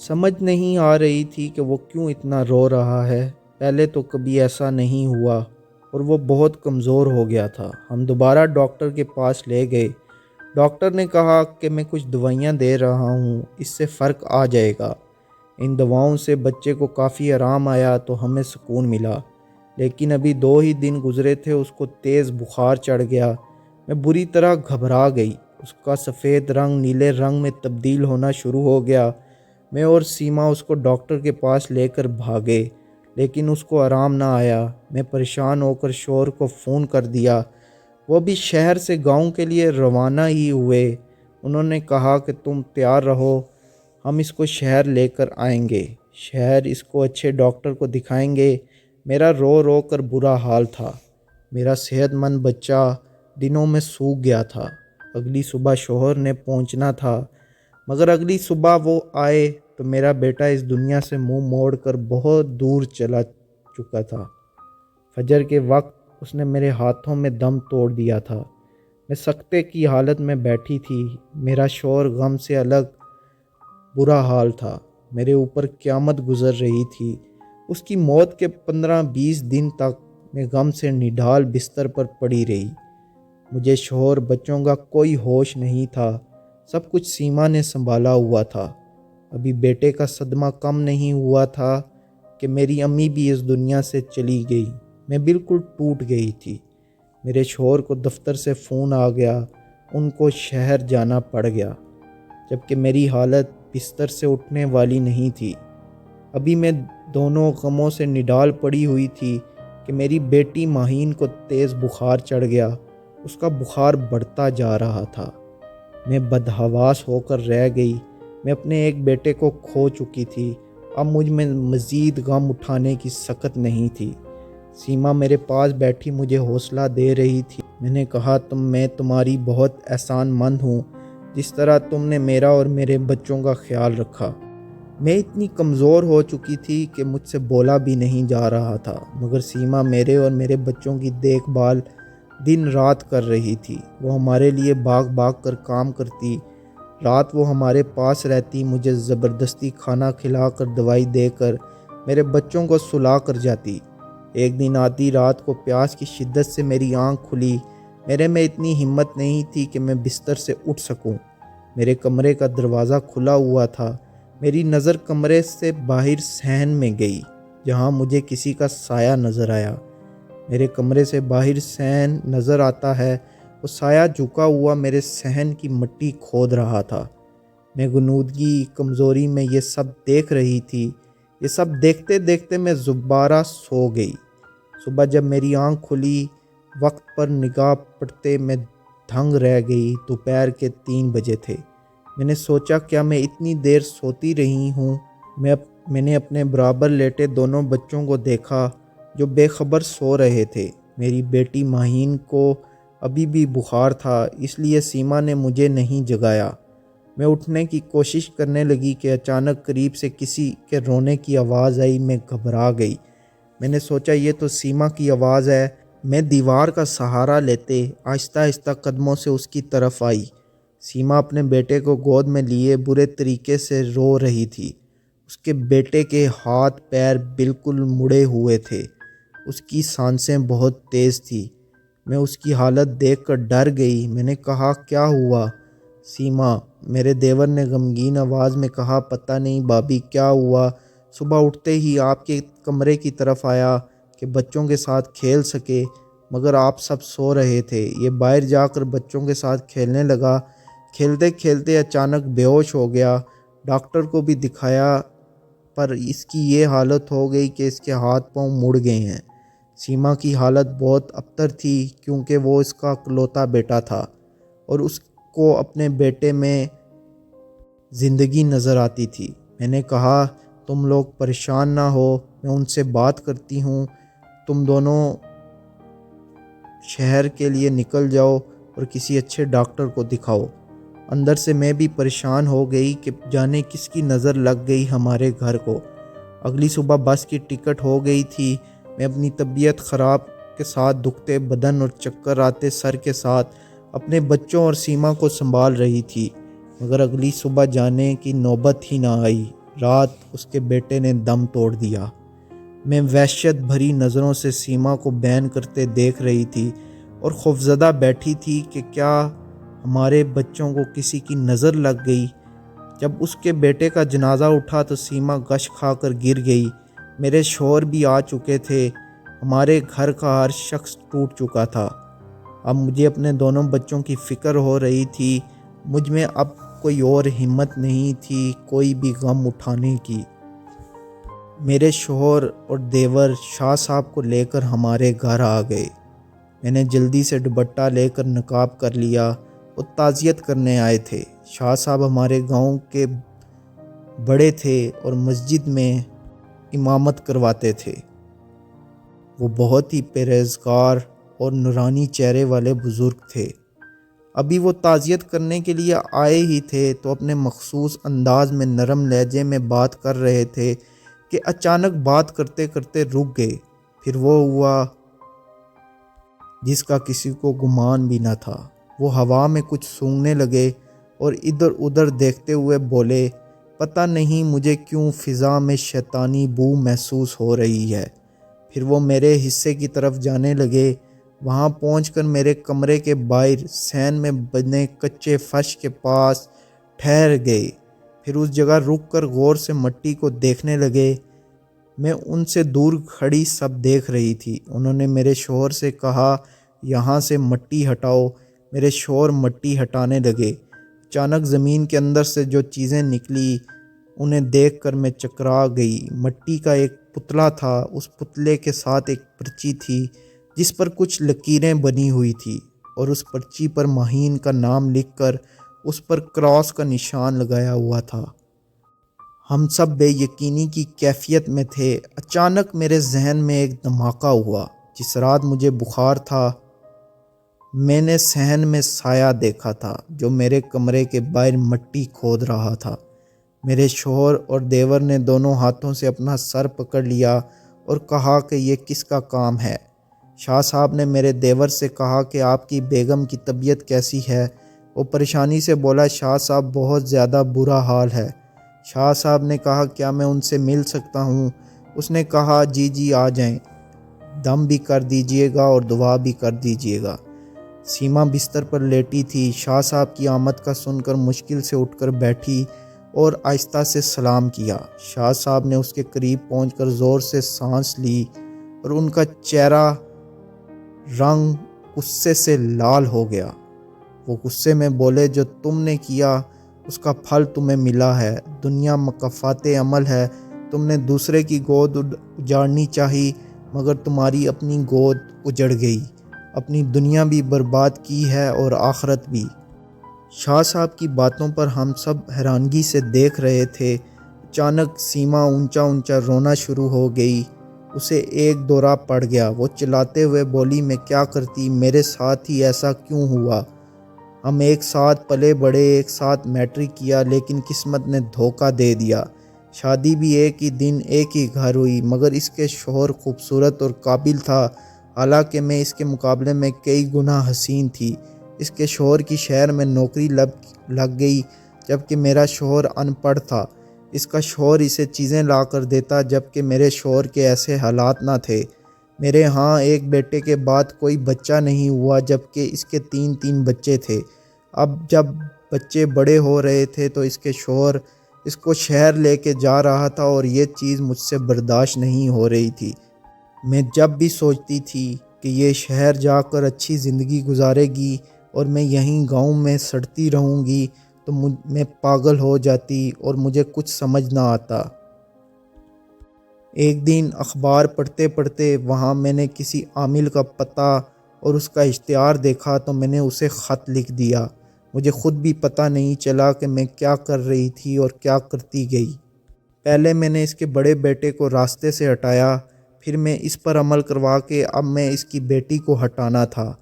سمجھ نہیں آ رہی تھی کہ وہ کیوں اتنا رو رہا ہے۔ پہلے تو کبھی ایسا نہیں ہوا اور وہ بہت کمزور ہو گیا تھا۔ ہم دوبارہ ڈاکٹر کے پاس لے گئے۔ ڈاکٹر نے کہا کہ میں کچھ دوائیاں دے رہا ہوں، اس سے فرق آ جائے گا۔ ان دواؤں سے بچے کو کافی آرام آیا تو ہمیں سکون ملا، لیکن ابھی 2 ہی دن گزرے تھے اس کو تیز بخار چڑھ گیا۔ میں بری طرح گھبرا گئی۔ اس کا سفید رنگ نیلے رنگ میں تبدیل ہونا شروع ہو گیا۔ میں اور سیما اس کو ڈاکٹر کے پاس لے کر بھاگے، لیکن اس کو آرام نہ آیا۔ میں پریشان ہو کر شوہر کو فون کر دیا۔ وہ بھی شہر سے گاؤں کے لیے روانہ ہی ہوئے۔ انہوں نے کہا کہ تم تیار رہو، ہم اس کو شہر لے کر آئیں گے۔ شہر اس کو اچھے ڈاکٹر کو دکھائیں گے۔ میرا رو رو کر برا حال تھا۔ میرا صحت مند بچہ دنوں میں سوکھ گیا تھا۔ اگلی صبح شوہر نے پہنچنا تھا، مگر اگلی صبح وہ آئے تو میرا بیٹا اس دنیا سے منہ موڑ کر بہت دور چلا چکا تھا۔ فجر کے وقت اس نے میرے ہاتھوں میں دم توڑ دیا تھا۔ میں سکتے کی حالت میں بیٹھی تھی۔ میرا شوہر غم سے الگ برا حال تھا۔ میرے اوپر قیامت گزر رہی تھی۔ اس کی موت کے 15-20 دن تک میں غم سے نڈھال بستر پر پڑی رہی۔ مجھے شوہر بچوں کا کوئی ہوش نہیں تھا۔ سب کچھ سیما نے سنبھالا ہوا تھا۔ ابھی بیٹے کا صدمہ کم نہیں ہوا تھا کہ میری امی بھی اس دنیا سے چلی گئی۔ میں بالکل ٹوٹ گئی تھی۔ میرے شوہر کو دفتر سے فون آ گیا، ان کو شہر جانا پڑ گیا، جبکہ میری حالت بستر سے اٹھنے والی نہیں تھی۔ ابھی میں دونوں غموں سے نڈال پڑی ہوئی تھی کہ میری بیٹی ماہین کو تیز بخار چڑھ گیا۔ اس کا بخار بڑھتا جا رہا تھا۔ میں بدحواس ہو کر رہ گئی۔ میں اپنے ایک بیٹے کو کھو چکی تھی۔ اب مجھ میں مزید غم اٹھانے کی سکت نہیں تھی۔ سیما میرے پاس بیٹھی مجھے حوصلہ دے رہی تھی۔ میں نے کہا میں تمہاری بہت احسان مند ہوں، جس طرح تم نے میرا اور میرے بچوں کا خیال رکھا۔ میں اتنی کمزور ہو چکی تھی کہ مجھ سے بولا بھی نہیں جا رہا تھا، مگر سیما میرے اور میرے بچوں کی دیکھ بھال دن رات کر رہی تھی۔ وہ ہمارے لیے بھاگ بھاگ کر کام کرتی۔ رات وہ ہمارے پاس رہتی، مجھے زبردستی کھانا کھلا کر دوائی دے کر میرے بچوں کو سلا کر جاتی۔ ایک دن آدھی رات کو پیاس کی شدت سے میری آنکھ کھلی۔ میرے میں اتنی ہمت نہیں تھی کہ میں بستر سے اٹھ سکوں۔ میرے کمرے کا دروازہ کھلا ہوا تھا۔ میری نظر کمرے سے باہر صحن میں گئی، جہاں مجھے کسی کا سایہ نظر آیا۔ میرے کمرے سے باہر صحن نظر آتا ہے، وہ سایہ جھکا ہوا میرے صحن کی مٹی کھود رہا تھا۔ میں غنودگی کمزوری میں یہ سب دیکھ رہی تھی۔ یہ سب دیکھتے دیکھتے میں دوبارہ سو گئی۔ صبح جب میری آنکھ کھلی، وقت پر نگاہ پڑتے میں دھنگ رہ گئی۔ دوپہر کے 3 بجے تھے۔ میں نے سوچا کیا میں اتنی دیر سوتی رہی ہوں؟ میں نے اپنے برابر لیٹے دونوں بچوں کو دیکھا جو بے خبر سو رہے تھے۔ میری بیٹی ماہین کو ابھی بھی بخار تھا، اس لیے سیما نے مجھے نہیں جگایا۔ میں اٹھنے کی کوشش کرنے لگی کہ اچانک قریب سے کسی کے رونے کی آواز آئی۔ میں گھبرا گئی۔ میں نے سوچا یہ تو سیما کی آواز ہے۔ میں دیوار کا سہارا لیتے آہستہ آہستہ قدموں سے اس کی طرف آئی۔ سیما اپنے بیٹے کو گود میں لیے برے طریقے سے رو رہی تھی۔ اس کے بیٹے کے ہاتھ پیر بالکل مڑے ہوئے تھے۔ اس کی سانسیں بہت تیز تھیں۔ میں اس کی حالت دیکھ کر ڈر گئی۔ میں نے کہا کیا ہوا سیما؟ میرے دیور نے غمگین آواز میں کہا پتہ نہیں بھابھی کیا ہوا، صبح اٹھتے ہی آپ کے کمرے کی طرف آیا کہ بچوں کے ساتھ کھیل سکے، مگر آپ سب سو رہے تھے۔ یہ باہر جا کر بچوں کے ساتھ کھیلنے لگا۔ کھیلتے کھیلتے اچانک بے ہوش ہو گیا۔ ڈاکٹر کو بھی دکھایا پر اس کی یہ حالت ہو گئی کہ اس کے ہاتھ پاؤں مڑ گئے ہیں۔ سیما کی حالت بہت ابتر تھی کیونکہ وہ اس کا اکلوتا بیٹا تھا اور اس کو اپنے بیٹے میں زندگی نظر آتی تھی۔ میں نے کہا تم لوگ پریشان نہ ہو، میں ان سے بات کرتی ہوں، تم دونوں شہر کے لیے نکل جاؤ اور کسی اچھے ڈاکٹر کو دکھاؤ۔ اندر سے میں بھی پریشان ہو گئی کہ جانے کس کی نظر لگ گئی ہمارے گھر کو۔ اگلی صبح بس کی ٹکٹ ہو گئی تھی۔ میں اپنی طبیعت خراب کے ساتھ دکھتے بدن اور چکر آتے سر کے ساتھ اپنے بچوں اور سیما کو سنبھال رہی تھی، مگر اگلی صبح جانے کی نوبت ہی نہ آئی۔ رات اس کے بیٹے نے دم توڑ دیا۔ میں وحشت بھری نظروں سے سیما کو بیان کرتے دیکھ رہی تھی اور خوفزدہ بیٹھی تھی کہ کیا ہمارے بچوں کو کسی کی نظر لگ گئی۔ جب اس کے بیٹے کا جنازہ اٹھا تو سیما غش کھا کر گر گئی۔ میرے شوہر بھی آ چکے تھے۔ ہمارے گھر کا ہر شخص ٹوٹ چکا تھا۔ اب مجھے اپنے دونوں بچوں کی فکر ہو رہی تھی۔ مجھ میں اب کوئی اور ہمت نہیں تھی کوئی بھی غم اٹھانے کی۔ میرے شوہر اور دیور شاہ صاحب کو لے کر ہمارے گھر آ گئے۔ میں نے جلدی سے دوپٹہ لے کر نقاب کر لیا اور تعزیت کرنے آئے تھے۔ شاہ صاحب ہمارے گاؤں کے بڑے تھے اور مسجد میں امامت کرواتے تھے۔ وہ بہت ہی پرہیزگار اور نورانی چہرے والے بزرگ تھے۔ ابھی وہ تعزیت کرنے کے لیے آئے ہی تھے تو اپنے مخصوص انداز میں نرم لہجے میں بات کر رہے تھے کہ اچانک بات کرتے کرتے رک گئے۔ پھر وہ ہوا جس کا کسی کو گمان بھی نہ تھا۔ وہ ہوا میں کچھ سونگھنے لگے اور ادھر ادھر دیکھتے ہوئے بولے، پتہ نہیں مجھے کیوں فضا میں شیطانی بو محسوس ہو رہی ہے۔ پھر وہ میرے حصے کی طرف جانے لگے۔ وہاں پہنچ کر میرے کمرے کے باہر صحن میں بنے کچے فرش کے پاس ٹھہر گئے۔ پھر اس جگہ رک کر غور سے مٹی کو دیکھنے لگے۔ میں ان سے دور کھڑی سب دیکھ رہی تھی۔ انہوں نے میرے شوہر سے کہا، یہاں سے مٹی ہٹاؤ۔ میرے شوہر مٹی ہٹانے لگے۔ اچانک زمین کے اندر سے جو چیزیں نکلی انہیں دیکھ کر میں چکرا گئی۔ مٹی کا ایک پتلا تھا۔ اس پتلے کے ساتھ ایک پرچی تھی جس پر کچھ لکیریں بنی ہوئی تھی اور اس پرچی پر مہین کا نام لکھ کر اس پر کراس کا نشان لگایا ہوا تھا۔ ہم سب بے یقینی کی کیفیت میں تھے۔ اچانک میرے ذہن میں ایک دھماکہ ہوا۔ جس رات مجھے بخار تھا میں نے صحن میں سایہ دیکھا تھا جو میرے کمرے کے باہر مٹی کھود رہا تھا۔ میرے شوہر اور دیور نے دونوں ہاتھوں سے اپنا سر پکڑ لیا اور کہا کہ یہ کس کا کام ہے۔ شاہ صاحب نے میرے دیور سے کہا کہ آپ کی بیگم کی طبیعت کیسی ہے؟ وہ پریشانی سے بولا، شاہ صاحب بہت زیادہ برا حال ہے۔ شاہ صاحب نے کہا، کیا میں ان سے مل سکتا ہوں؟ اس نے کہا، جی آ جائیں، دم بھی کر دیجئے گا اور دعا بھی کر دیجئے گا۔ سیما بستر پر لیٹی تھی۔ شاہ صاحب کی آمد کا سن کر مشکل سے اٹھ کر بیٹھی اور آہستہ سے سلام کیا۔ شاہ صاحب نے اس کے قریب پہنچ کر زور سے سانس لی اور ان کا چہرہ رنگ غصے سے لال ہو گیا۔ وہ غصے میں بولے، جو تم نے کیا اس کا پھل تمہیں ملا ہے۔ دنیا مکافات عمل ہے۔ تم نے دوسرے کی گود اجاڑنی چاہی مگر تمہاری اپنی گود اجڑ گئی۔ اپنی دنیا بھی برباد کی ہے اور آخرت بھی۔ شاہ صاحب کی باتوں پر ہم سب حیرانگی سے دیکھ رہے تھے۔ اچانک سیما اونچا اونچا رونا شروع ہو گئی۔ اسے ایک دورہ پڑ گیا۔ وہ چلاتے ہوئے بولی، میں کیا کرتی، میرے ساتھ ہی ایسا کیوں ہوا؟ ہم ایک ساتھ پلے بڑے، ایک ساتھ میٹرک کیا، لیکن قسمت نے دھوکہ دے دیا۔ شادی بھی ایک ہی دن ایک ہی گھر ہوئی مگر اس کے شوہر خوبصورت اور قابل تھا، حالانکہ میں اس کے مقابلے میں کئی گنا حسین تھی۔ اس کے شوہر کی شہر میں نوکری لگ گئی جبکہ میرا شوہر ان پڑھ تھا۔ اس کا شوہر اسے چیزیں لا کر دیتا جبکہ میرے شوہر کے ایسے حالات نہ تھے۔ میرے ہاں ایک بیٹے کے بعد کوئی بچہ نہیں ہوا جبکہ اس کے تین بچے تھے۔ اب جب بچے بڑے ہو رہے تھے تو اس کے شوہر اس کو شہر لے کے جا رہا تھا اور یہ چیز مجھ سے برداشت نہیں ہو رہی تھی۔ میں جب بھی سوچتی تھی کہ یہ شہر جا کر اچھی زندگی گزارے گی اور میں یہیں گاؤں میں سڑتی رہوں گی تو میں پاگل ہو جاتی اور مجھے کچھ سمجھ نہ آتا۔ ایک دن اخبار پڑھتے پڑھتے وہاں میں نے کسی عامل کا پتہ اور اس کا اشتہار دیکھا تو میں نے اسے خط لکھ دیا۔ مجھے خود بھی پتہ نہیں چلا کہ میں کیا کر رہی تھی اور کیا کرتی گئی۔ پہلے میں نے اس کے بڑے بیٹے کو راستے سے ہٹایا، پھر میں اس پر عمل کروا کے اب میں اس کی بیٹی کو ہٹانا تھا۔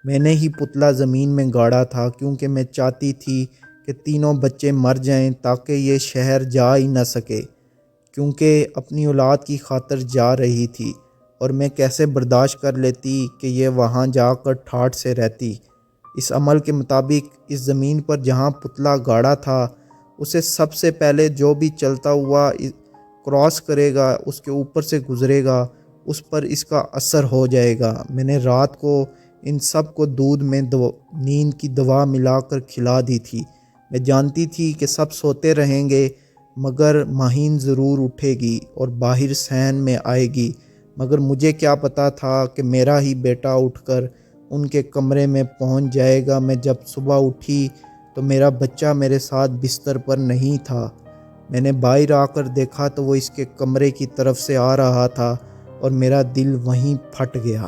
میں نے ہی پتلا زمین میں گاڑا تھا کیونکہ میں چاہتی تھی کہ تینوں بچے مر جائیں تاکہ یہ شہر جا ہی نہ سکے، کیونکہ اپنی اولاد کی خاطر جا رہی تھی اور میں کیسے برداشت کر لیتی کہ یہ وہاں جا کر ٹھاٹھ سے رہتی۔ اس عمل کے مطابق اس زمین پر جہاں پتلا گاڑا تھا اسے سب سے پہلے جو بھی چلتا ہوا کراس کرے گا، اس کے اوپر سے گزرے گا، اس پر اس کا اثر ہو جائے گا۔ میں نے رات کو ان سب کو دودھ میں نیند کی دوا ملا کر کھلا دی تھی۔ میں جانتی تھی کہ سب سوتے رہیں گے مگر ماہین ضرور اٹھے گی اور باہر صحن میں آئے گی، مگر مجھے کیا پتا تھا کہ میرا ہی بیٹا اٹھ کر ان کے کمرے میں پہنچ جائے گا۔ میں جب صبح اٹھی تو میرا بچہ میرے ساتھ بستر پر نہیں تھا۔ میں نے باہر آ کر دیکھا تو وہ اس کے کمرے کی طرف سے آ رہا تھا اور میرا دل وہیں پھٹ گیا۔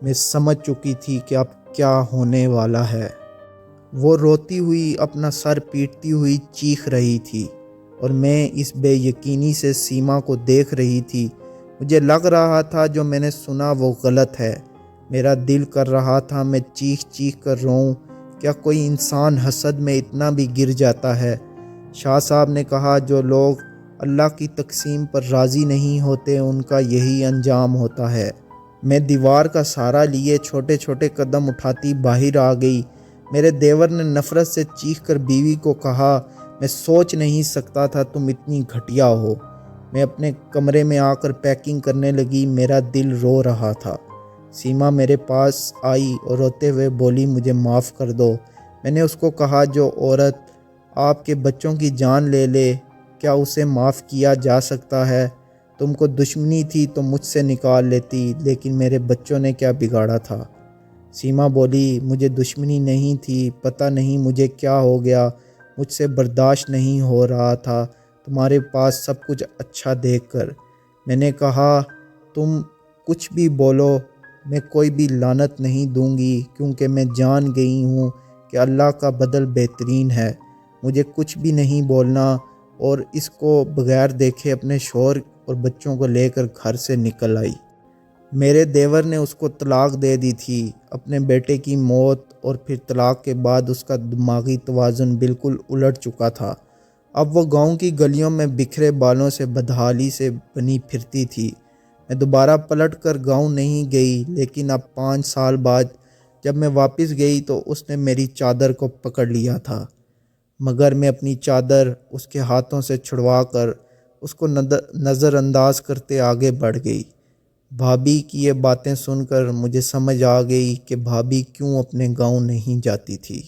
میں سمجھ چکی تھی کہ اب کیا ہونے والا ہے۔ وہ روتی ہوئی اپنا سر پیٹتی ہوئی چیخ رہی تھی اور میں اس بے یقینی سے سیما کو دیکھ رہی تھی۔ مجھے لگ رہا تھا جو میں نے سنا وہ غلط ہے۔ میرا دل کر رہا تھا میں چیخ چیخ کر روؤں۔ کیا کوئی انسان حسد میں اتنا بھی گر جاتا ہے؟ شاہ صاحب نے کہا، جو لوگ اللہ کی تقسیم پر راضی نہیں ہوتے ان کا یہی انجام ہوتا ہے۔ میں دیوار کا سہارا لیے چھوٹے چھوٹے قدم اٹھاتی باہر آ گئی۔ میرے دیور نے نفرت سے چیخ کر بیوی کو کہا، میں سوچ نہیں سکتا تھا تم اتنی گھٹیا ہو۔ میں اپنے کمرے میں آ کر پیکنگ کرنے لگی۔ میرا دل رو رہا تھا۔ سیما میرے پاس آئی اور روتے ہوئے بولی، مجھے معاف کر دو۔ میں نے اس کو کہا، جو عورت آپ کے بچوں کی جان لے لے کیا اسے معاف کیا جا سکتا ہے؟ تم کو دشمنی تھی تو مجھ سے نکال لیتی، لیکن میرے بچوں نے کیا بگاڑا تھا؟ سیما بولی، مجھے دشمنی نہیں تھی، پتہ نہیں مجھے کیا ہو گیا، مجھ سے برداشت نہیں ہو رہا تھا تمہارے پاس سب کچھ اچھا دیکھ کر۔ میں نے کہا، تم کچھ بھی بولو، میں کوئی بھی لعنت نہیں دوں گی، کیونکہ میں جان گئی ہوں کہ اللہ کا بدل بہترین ہے۔ مجھے کچھ بھی نہیں بولنا، اور اس کو بغیر دیکھے اپنے شوہر اور بچوں کو لے کر گھر سے نکل آئی۔ میرے دیور نے اس کو طلاق دے دی تھی۔ اپنے بیٹے کی موت اور پھر طلاق کے بعد اس کا دماغی توازن بالکل الٹ چکا تھا۔ اب وہ گاؤں کی گلیوں میں بکھرے بالوں سے بدحالی سے بنی پھرتی تھی۔ میں دوبارہ پلٹ کر گاؤں نہیں گئی، لیکن اب 5 سال بعد جب میں واپس گئی تو اس نے میری چادر کو پکڑ لیا تھا، مگر میں اپنی چادر اس کے ہاتھوں سے چھڑوا کر اس کو نظر انداز کرتے آگے بڑھ گئی۔ بھابھی کی یہ باتیں سن کر مجھے سمجھ آ گئی کہ بھابھی کیوں اپنے گاؤں نہیں جاتی تھی۔